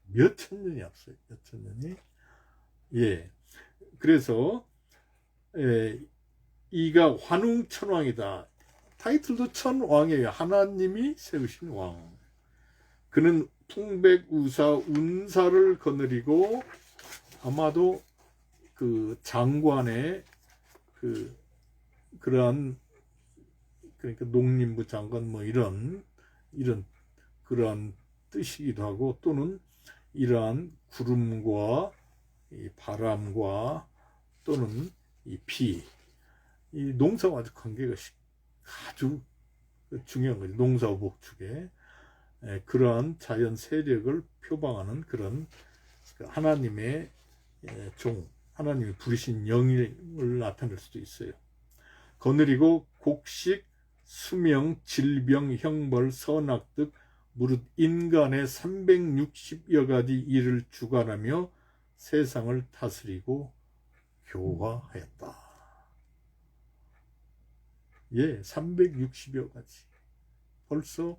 Speaker 1: 몇 천 년이 앞서요. 몇 천 년이. 예. 그래서 이가 환웅천왕이다. 타이틀도 천왕이에요. 하나님이 세우신 왕. 그는 풍백우사 운사를 거느리고 아마도 그 장관의 그러한 그러니까 농림부 장관 뭐 이런 그러한 뜻이기도 하고 또는 이러한 구름과 이 바람과 또는 이 비, 이 농사와 아주 관계가 아주 중요한 거죠. 농사와 복축에 그러한 자연 세력을 표방하는 그런 하나님의 종, 하나님이 부르신 영을 나타낼 수도 있어요. 거느리고 곡식, 수명, 질병, 형벌, 선악 등 무릇 인간의 360여 가지 일을 주관하며 세상을 다스리고 교화하였다. 예, 360여 가지. 벌써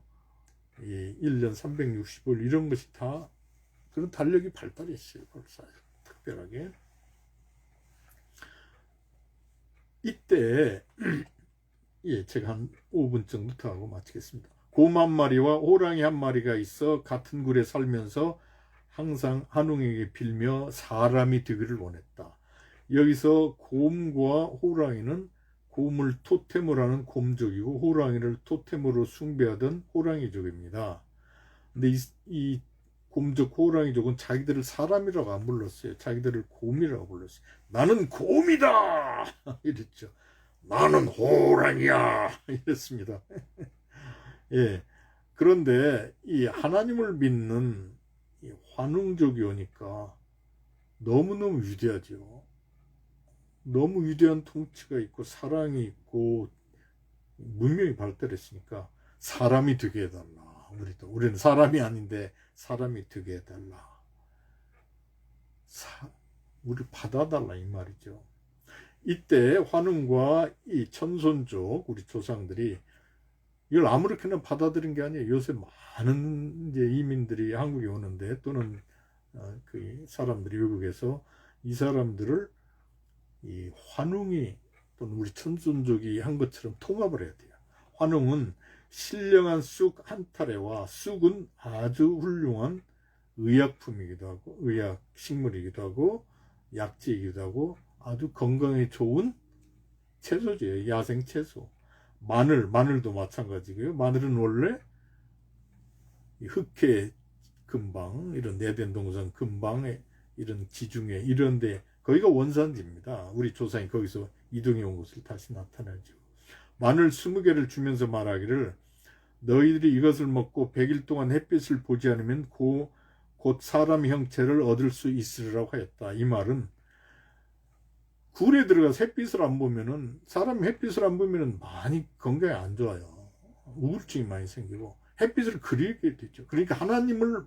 Speaker 1: 1년 365일 이런 것이 다 그런 달력이 발달했어요. 벌써 특별하게. 이때 제가 한 5분 정도 더 하고 마치겠습니다. 곰 한 마리와 호랑이 한 마리가 있어 같은 굴에 살면서 항상 한웅에게 빌며 사람이 되기를 원했다. 여기서 곰과 호랑이는 곰을 토템으로 하는 곰족이고 호랑이를 토템으로 숭배하던 호랑이족입니다. 근데 이 곰족 호랑이족은 자기들을 사람이라고 안 불렀어요. 자기들을 곰이라고 불렀어요. 나는 곰이다! 이랬죠. 나는 호랑이야! 이랬습니다. 예. 그런데 이 하나님을 믿는 이 환웅족이 오니까 너무너무 위대하죠. 너무 위대한 통치가 있고 사랑이 있고 문명이 발달했으니까 사람이 되게 해달라. 우리는 사람이 아닌데 사람이 되게 해달라. 우리 받아달라 이 말이죠. 이때 환웅과 이 천손족 우리 조상들이 이걸 아무렇게나 받아들인 게 아니에요. 요새 많은 이제 이민들이 한국에 오는데 또는 그 사람들이 외국에서 이 사람들을 이 환웅이 또는 우리 천손족이 한 것처럼 통합을 해야 돼요. 환웅은 신령한 쑥 한 타래와 쑥은 아주 훌륭한 의약품이기도 하고 의약 식물이기도 하고 약재이기도 하고 아주 건강에 좋은 채소죠. 야생 채소. 마늘도 마찬가지고요. 마늘은 원래 흑해 근방 이런 내된동산 근방에 이런 지중해 이런데 거기가 원산지입니다. 우리 조상이 거기서 이동해 온 것을 다시 나타내죠. 마늘 20개를 주면서 말하기를 너희들이 이것을 먹고 100일 동안 햇빛을 보지 않으면 곧 사람 형체를 얻을 수 있으리라고 하였다. 이 말은 굴에 들어가서 햇빛을 안 보면은 사람이 햇빛을 안 보면은 많이 건강에 안 좋아요. 우울증이 많이 생기고 햇빛을 그리게 되죠. 그러니까 하나님을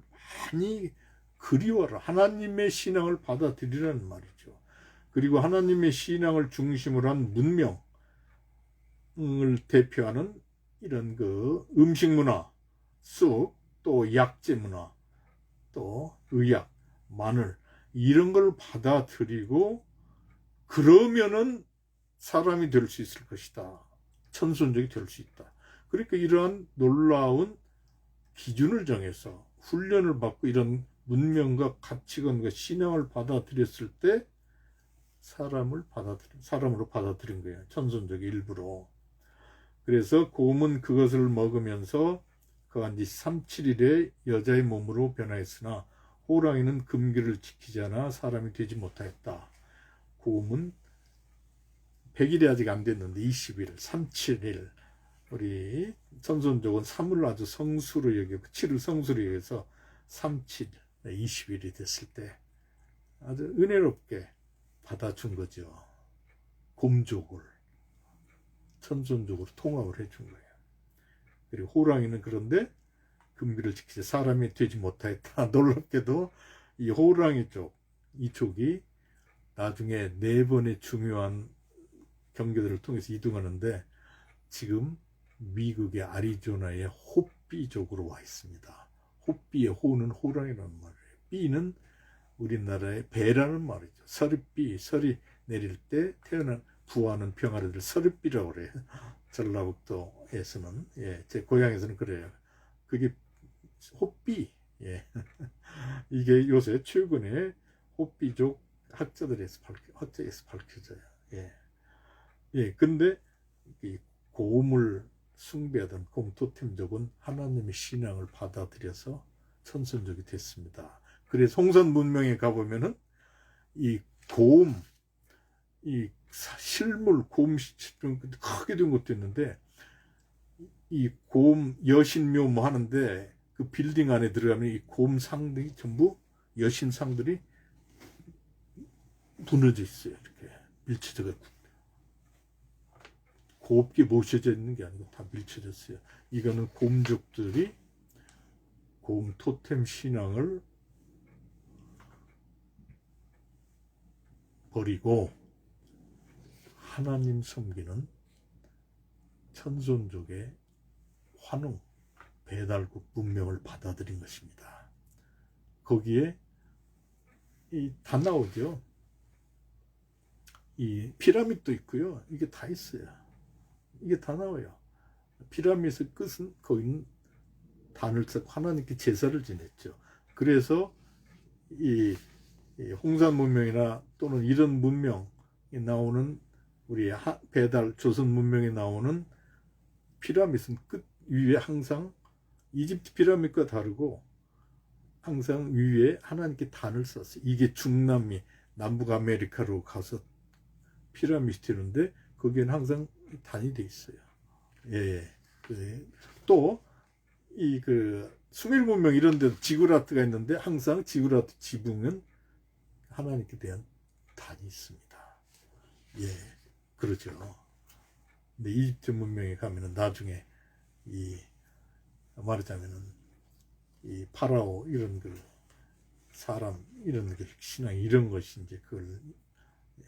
Speaker 1: 많이 그리워라. 하나님의 신앙을 받아들이라는 말이죠. 그리고 하나님의 신앙을 중심으로 한 문명을 대표하는 이런 그 음식 문화, 쑥, 또 약재 문화, 또 의약, 마늘 이런 걸 받아들이고 그러면은 사람이 될 수 있을 것이다. 천손족이 될 수 있다. 그러니까 이러한 놀라운 기준을 정해서 훈련을 받고 이런 문명과 가치관과 신앙을 받아들였을 때 사람으로 받아들인 거예요. 천손족의 일부로. 그래서 곰은 그것을 먹으면서 그한 지 37일에 여자의 몸으로 변화했으나 호랑이는 금기를 지키지 않아 사람이 되지 못하였다. 곰은 100일이 아직 안 됐는데 20일, 37일 우리 천손족은 3을 아주 성수로 여기고 7을 성수로 여기서 37, 20일이 됐을 때 아주 은혜롭게 받아준 거죠. 곰족을 천손족으로 통합을 해준 거예요. 그리고 호랑이는 그런데 금기를 지키지 사람이 되지 못하였다. 놀랍게도 이 호랑이 쪽, 이 족이 나중에 4번의 중요한 경계들을 통해서 이동하는데 지금 미국의 아리조나의 호비족으로 와 있습니다. 호비의 호는 호랑이라는 말이에요. 비는 우리나라의 배라는 말이죠. 서리비, 설이 내릴 때 태어난 부하는 병아리들 서리비라고 그래요. 전라북도에서는, 예, 제 고향에서는 그래요. 그게 호비, 예. 이게 요새 최근에 호비족 학자에서 밝혀져요. 예. 예, 근데 이 곰을 숭배하던 곰 토템족은 하나님의 신앙을 받아들여서 천선족이 됐습니다. 그래서 홍산 문명에 가보면은 이 곰, 이 실물 곰 크게 된 것도 있는데 이 곰 여신묘 뭐 하는데 그 빌딩 안에 들어가면 이 곰 상들이 전부 여신 상들이 무너져 있어요. 이렇게 밀쳐져 곱게 모셔져 있는 게 아니고 다 밀쳐졌어요. 이거는 곰족들이 곰 토템 신앙을 버리고 하나님 섬기는 천손족의 환웅, 배달국 문명을 받아들인 것입니다. 거기에 다 나오죠. 이 피라밋도 있고요. 이게 다 있어요. 이게 다 나와요. 피라밋의 끝은 거기는 단을 쌓고 하나님께 제사를 지냈죠. 그래서 이 홍산 문명이나 또는 이런 문명이 나오는 우리 배달 조선 문명에 나오는 피라밋은 끝 위에 항상 이집트 피라밋과 다르고 항상 위에 하나님께 단을 썼어요. 이게 중남미 남북 아메리카로 가서 피라밋이 되는데 거기에는 항상 단이 돼 있어요. 예. 또 이 수메르 문명 이런 데도 지구라트가 있는데 항상 지구라트 지붕은 하나님께 대한 단이 있습니다. 예. 그렇죠. 근데 이집트 문명에 가면은 나중에 말하자면은 이 파라오 이런 사람 이런 신앙 이런 것이 이제 그걸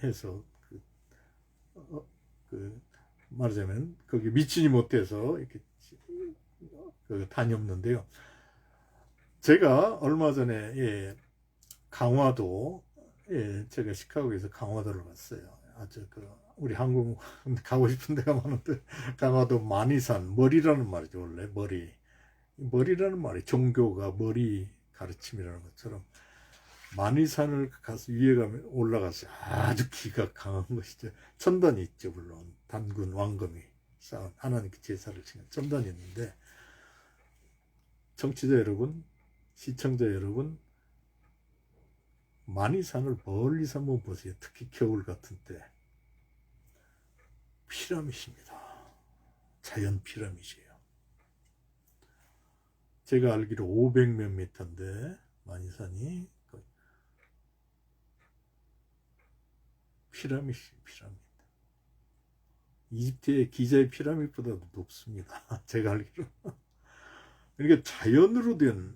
Speaker 1: 해서 말하자면 거기 미치지 못해서 이렇게 단이 없는데요. 제가 얼마 전에 강화도 제가 시카고에서 강화도를 갔어요. 아주 우리 한국 가고 싶은 데가 많은데 강화도 만이산 머리라는 말이죠. 원래 머리라는 말이 종교가 머리 가르침이라는 것처럼 만이산을 가서 위에 가면 올라가서 아주 기가 강한 것이죠. 천단이 있죠. 물론 단군 왕검이 쌓은 하나님께 제사를 지낸 천단이 있는데 청취자 여러분, 시청자 여러분, 만이산을 멀리서 한번 보세요. 특히 겨울 같은 때 피라밋입니다. 자연 피라밋이에요. 제가 알기로 500몇 미터인데 만이산이 피라밋. 이집트의 기자의 피라밋보다도 높습니다. 제가 알기로. 그러니까 자연으로 된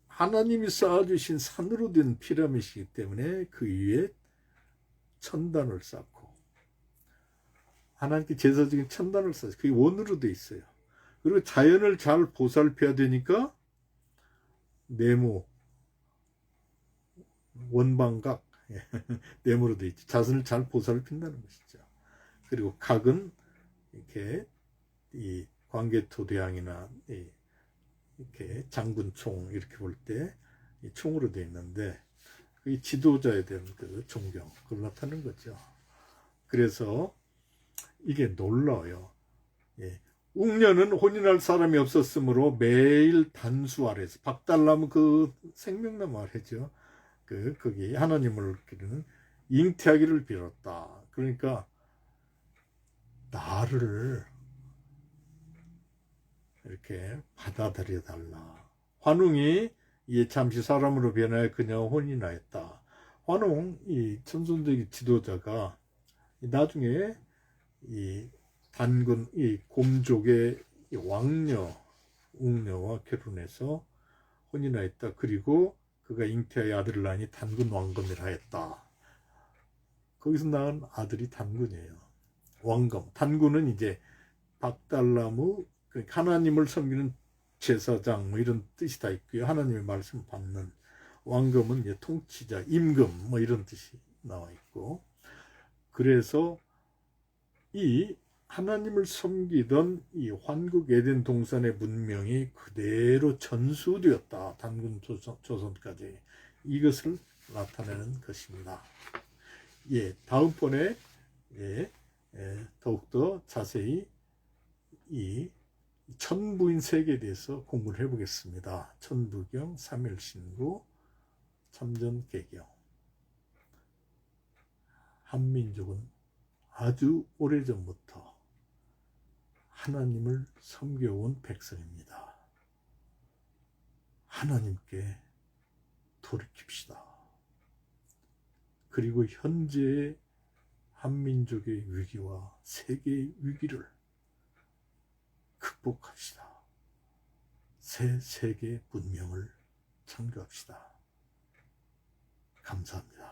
Speaker 1: 하나님이 쌓아주신 산으로 된 피라밋이기 때문에 그 위에 천단을 쌓고 하나님께 제사적인 천단을 쌓아서 그게 원으로 돼 있어요. 그리고 자연을 잘 보살펴야 되니까 네모 원방각 네모로 돼 있죠. 자신을 잘 보살핀다는 것이죠. 그리고 각은 이렇게 이 광개토대왕이나 이렇게 장군총 이렇게 볼 때 총으로 되어 있는데 이 지도자에 대한 존경 그걸 나타내는 거죠. 그래서 이게 놀라워요. 웅녀는 혼인할 사람이 없었으므로 매일 단수 아래서 박달나무 생명나무 아래죠. 거기 하나님을 기르는 잉태하기를 빌었다. 그러니까 나를 이렇게 받아들여 달라. 환웅이 잠시 사람으로 변하여 그녀와 혼인하였다. 환웅 이 천손적인 지도자가 나중에 이 단군 이 곰족의 왕녀 웅녀와 결혼해서 혼인하였다. 그리고 그가 잉태하여 아들을 낳으니 단군 왕검이라 했다. 거기서 낳은 아들이 단군이에요. 왕검. 단군은 이제 박달나무, 하나님을 섬기는 제사장 뭐 이런 뜻이 다 있고요. 하나님의 말씀 받는. 왕검은 이제 통치자, 임금 뭐 이런 뜻이 나와 있고, 그래서 이 하나님을 섬기던 이 환국 에덴 동산의 문명이 그대로 전수되었다. 단군 조선까지. 이것을 나타내는 것입니다. 예, 다음번에 더욱더 자세히 이 천부인 세계에 대해서 공부를 해보겠습니다. 천부경, 삼일신구, 참전개경. 한민족은 아주 오래전부터 하나님을 섬겨온 백성입니다. 하나님께 돌이킵시다. 그리고 현재의 한민족의 위기와 세계의 위기를 극복합시다. 새 세계 문명을 창조합시다. 감사합니다.